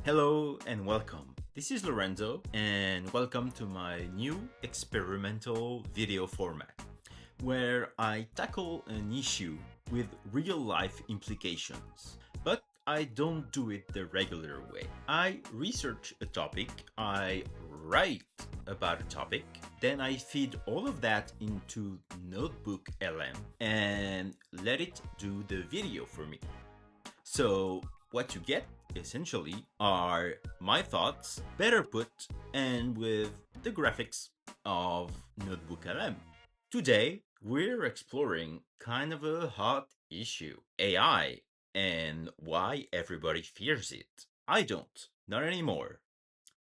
Hello and welcome. This is Lorenzo, and welcome to my new experimental video format where I tackle an issue with real life implications. But I don't do it the regular way. I research a topic, I write about a topic, then I feed all of that into Notebook LM and let it do the video for me. So, what you get essentially are my thoughts, better put, and with the graphics of Notebook LM. Today, we're exploring kind of a hot issue, AI, and why everybody fears it. I don't, not anymore.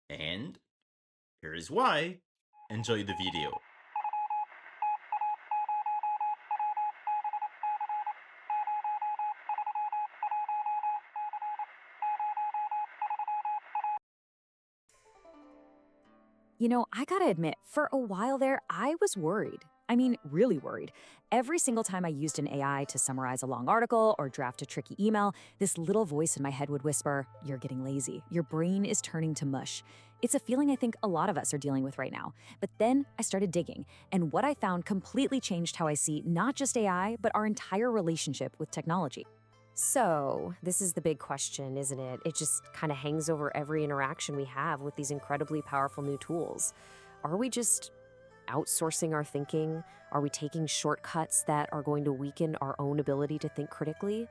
And here is why. Enjoy the video. I gotta admit, for a while there, I was worried. I mean, really worried. Every single time I used an AI to summarize a long article or draft a tricky email, this little voice in my head would whisper, "You're getting lazy. Your brain is turning to mush." It's a feeling I think a lot of us are dealing with right now. But then I started digging, and what I found completely changed how I see not just AI, but our entire relationship with technology. So, this is the big question, isn't it? It just kind of hangs over every interaction we have with these incredibly powerful new tools. Are we just outsourcing our thinking? Are we taking shortcuts that are going to weaken our own ability to think critically?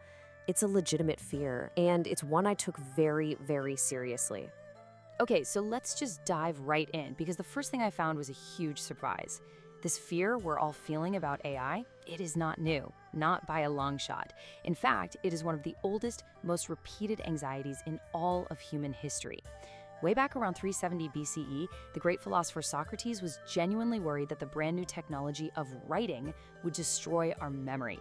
It's a legitimate fear, and it's one I took very, very seriously. Okay, so let's just dive right in because the first thing I found was a huge surprise. This fear we're all feeling about AI, it is not new, not by a long shot. In fact, it is one of the oldest, most repeated anxieties in all of human history. Way back around 370 BCE, the great philosopher Socrates was genuinely worried that the brand new technology of writing would destroy our memory.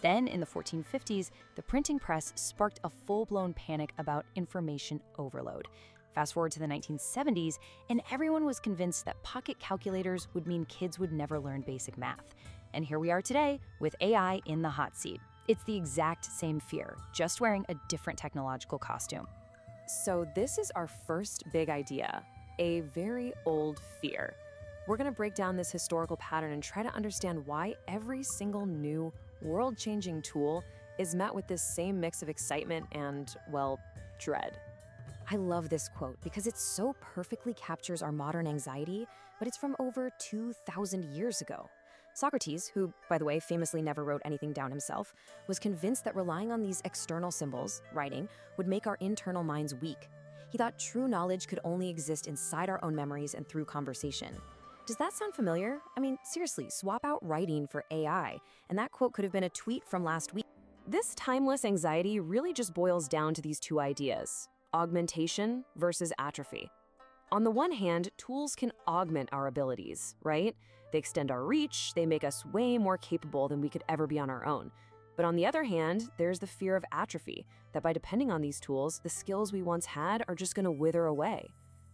Then, in the 1450s, the printing press sparked a full-blown panic about information overload. Fast forward to the 1970s, and everyone was convinced that pocket calculators would mean kids would never learn basic math. And here we are today with AI in the hot seat. It's the exact same fear, just wearing a different technological costume. So, this is our first big idea, a very old fear. We're going to break down this historical pattern and try to understand why every single new, world-changing tool is met with this same mix of excitement and, well, dread. I love this quote because it so perfectly captures our modern anxiety, but it's from over 2,000 years ago. Socrates, who, by the way, famously never wrote anything down himself, was convinced that relying on these external symbols, writing, would make our internal minds weak. He thought true knowledge could only exist inside our own memories and through conversation. Does that sound familiar? I mean, seriously, swap out writing for AI, and that quote could have been a tweet from last week. This timeless anxiety really just boils down to these two ideas: augmentation versus atrophy. On the one hand, tools can augment our abilities, right? They extend our reach, they make us way more capable than we could ever be on our own. But on the other hand, there's the fear of atrophy, that by depending on these tools, the skills we once had are just going to wither away.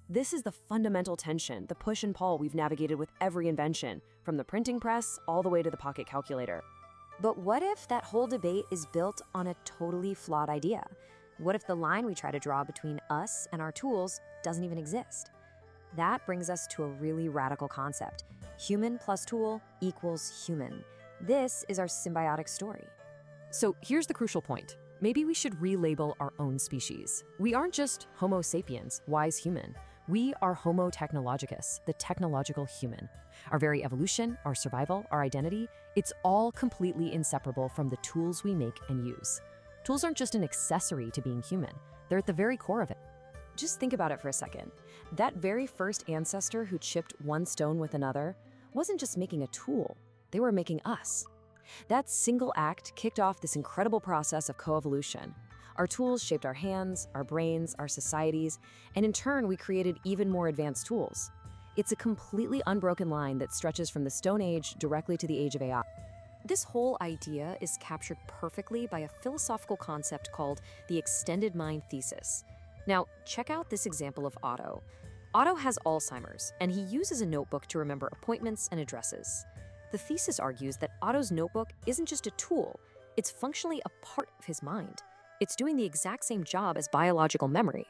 This is the fundamental tension, the push and pull we've navigated with every invention, from the printing press all the way to the pocket calculator. But what if that whole debate is built on a totally flawed idea? What if the line we try to draw between us and our tools doesn't even exist? That brings us to a really radical concept. Human plus tool equals human. This is our symbiotic story. So here's the crucial point. Maybe we should relabel our own species. We aren't just Homo sapiens, wise human. We are Homo technologicus, the technological human. Our very evolution, our survival, our identity, it's all completely inseparable from the tools we make and use. Tools aren't just an accessory to being human. They're at the very core of it. Just think about it for a second. That very first ancestor who chipped one stone with another wasn't just making a tool, they were making us. That single act kicked off this incredible process of coevolution. Our tools shaped our hands, our brains, our societies, and in turn, we created even more advanced tools. It's a completely unbroken line that stretches from the Stone Age directly to the age of AI. This whole idea is captured perfectly by a philosophical concept called the extended mind thesis. Now, check out this example of Otto. Otto has Alzheimer's, and he uses a notebook to remember appointments and addresses. The thesis argues that Otto's notebook isn't just a tool, it's functionally a part of his mind. It's doing the exact same job as biological memory.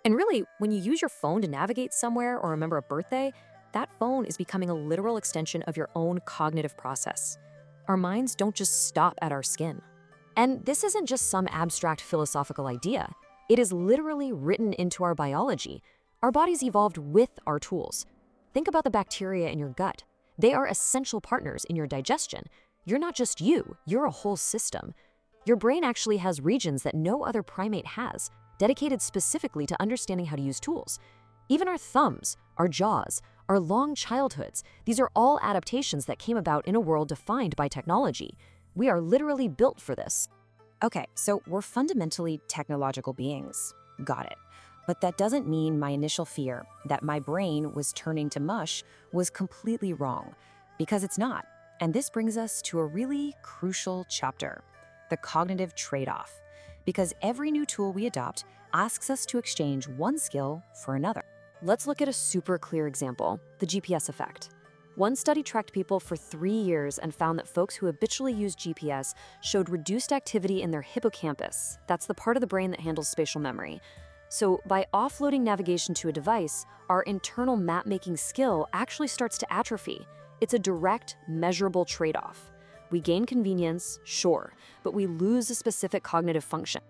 And really, when you use your phone to navigate somewhere or remember a birthday, that phone is becoming a literal extension of your own cognitive process. Our minds don't just stop at our skin. And this isn't just some abstract philosophical idea. It is literally written into our biology. Our bodies evolved with our tools. Think about the bacteria in your gut. They are essential partners in your digestion. You're not just you, you're a whole system. Your brain actually has regions that no other primate has, dedicated specifically to understanding how to use tools. Even our thumbs, our jaws, our long childhoods, these are all adaptations that came about in a world defined by technology. We are literally built for this. Okay, so we're fundamentally technological beings. Got it. But that doesn't mean my initial fear that my brain was turning to mush was completely wrong, because it's not. And this brings us to a really crucial chapter, the cognitive trade-off. Because every new tool we adopt asks us to exchange one skill for another. Let's look at a super clear example, the GPS effect. One study tracked people for 3 years and found that folks who habitually use GPS showed reduced activity in their hippocampus. That's the part of the brain that handles spatial memory. So by offloading navigation to a device, our internal map-making skill actually starts to atrophy. It's a direct, measurable trade-off. We gain convenience, sure, but we lose a specific cognitive function.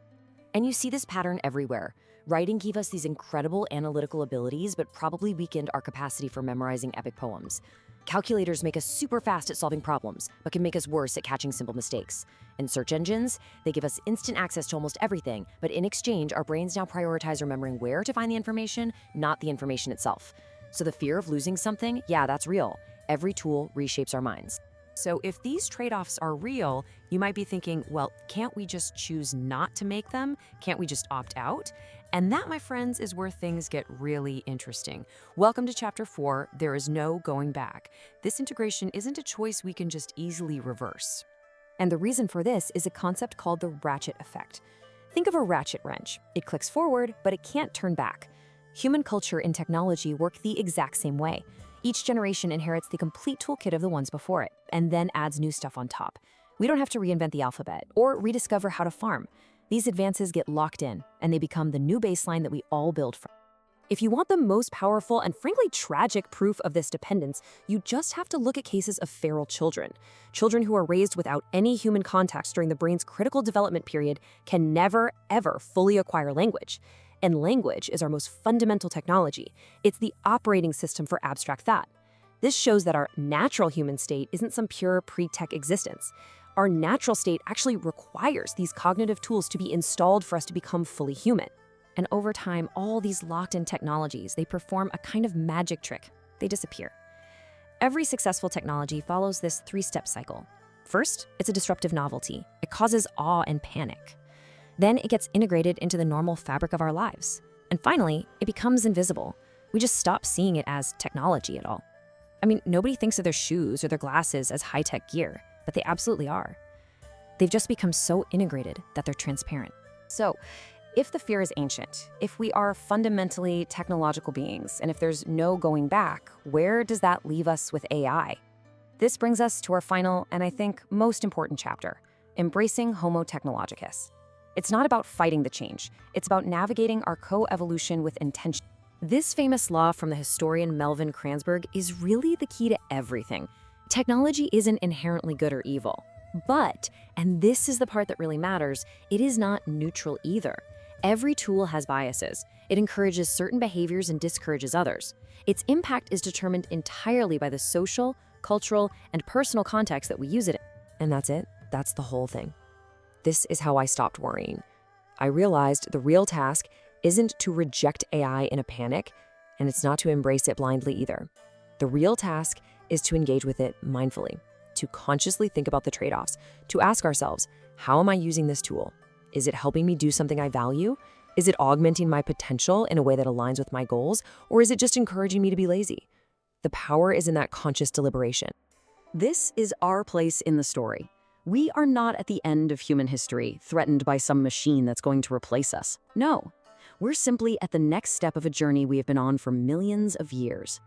And you see this pattern everywhere. Writing gave us these incredible analytical abilities, but probably weakened our capacity for memorizing epic poems. Calculators make us super fast at solving problems, but can make us worse at catching simple mistakes. And search engines, they give us instant access to almost everything, but in exchange, our brains now prioritize remembering where to find the information, not the information itself. So the fear of losing something, yeah, that's real. Every tool reshapes our minds. So if these trade-offs are real, you might be thinking, well, can't we just choose not to make them? Can't we just opt out? And that, my friends, is where things get really interesting. Welcome to Chapter 4, There is no going back. This integration isn't a choice we can just easily reverse. And the reason for this is a concept called the ratchet effect. Think of a ratchet wrench. It clicks forward, but it can't turn back. Human culture and technology work the exact same way. Each generation inherits the complete toolkit of the ones before it, and then adds new stuff on top. We don't have to reinvent the alphabet or rediscover how to farm. These advances get locked in, and they become the new baseline that we all build from. If you want the most powerful and frankly tragic proof of this dependence, you just have to look at cases of feral children. Children who are raised without any human context during the brain's critical development period can never, ever fully acquire language. And language is our most fundamental technology. It's the operating system for abstract thought. This shows that our natural human state isn't some pure pre-tech existence. Our natural state actually requires these cognitive tools to be installed for us to become fully human. And over time, all these locked-in technologies, they perform a kind of magic trick. They disappear. Every successful technology follows this 3-step cycle. First, it's a disruptive novelty. It causes awe and panic. Then it gets integrated into the normal fabric of our lives. And finally, it becomes invisible. We just stop seeing it as technology at all. I mean, nobody thinks of their shoes or their glasses as high-tech gear, but they absolutely are. They've just become so integrated that they're transparent. So, if the fear is ancient, if we are fundamentally technological beings, and if there's no going back, where does that leave us with AI? This brings us to our final, and I think most important chapter, embracing Homo technologicus. It's not about fighting the change. It's about navigating our co-evolution with intention. This famous law from the historian Melvin Kranzberg is really the key to everything. Technology isn't inherently good or evil. But, and this is the part that really matters, it is not neutral either. Every tool has biases. It encourages certain behaviors and discourages others. Its impact is determined entirely by the social, cultural, and personal context that we use it in. And that's it. That's the whole thing. This is how I stopped worrying. I realized the real task isn't to reject AI in a panic, and it's not to embrace it blindly either. The real task is to engage with it mindfully, to consciously think about the trade-offs, to ask ourselves, how am I using this tool? Is it helping me do something I value? Is it augmenting my potential in a way that aligns with my goals? Or is it just encouraging me to be lazy? The power is in that conscious deliberation. This is our place in the story. We are not at the end of human history, threatened by some machine that's going to replace us. No, we're simply at the next step of a journey we have been on for millions of years.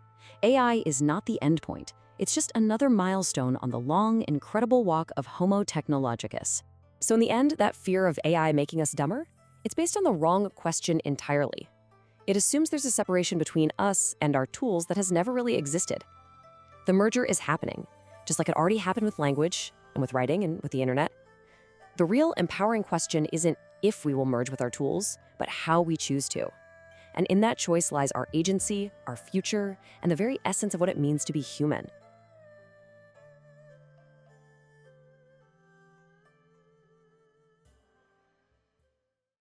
AI is not the end point. It's just another milestone on the long, incredible walk of Homo technologicus. So in the end, that fear of AI making us dumber, it's based on the wrong question entirely. It assumes there's a separation between us and our tools that has never really existed. The merger is happening, just like it already happened with language and with writing and with the internet. The real empowering question isn't if we will merge with our tools, but how we choose to. And in that choice lies our agency, our future, and the very essence of what it means to be human.